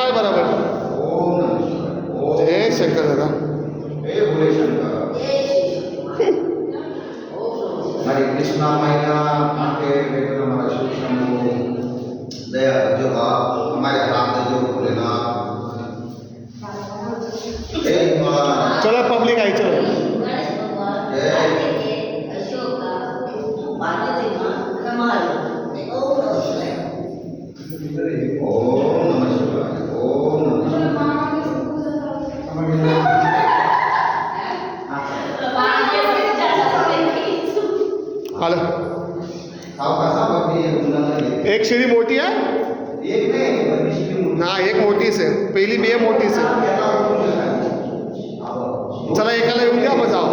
पाय बराबर. जय शंकर दादा. हरे कृष्णा मैया माटे बेटा हमारा शिव शंभु दया जो हमारे हाथ जो भोलेनाथ. चलो पब्लिक आई चलो. हलो. एक शिडी मोठी आहे. ना एक मोठीच आहे. पहिली बी आहे मोठीच आहे. चला एकाला येऊन द्या मग जाऊ.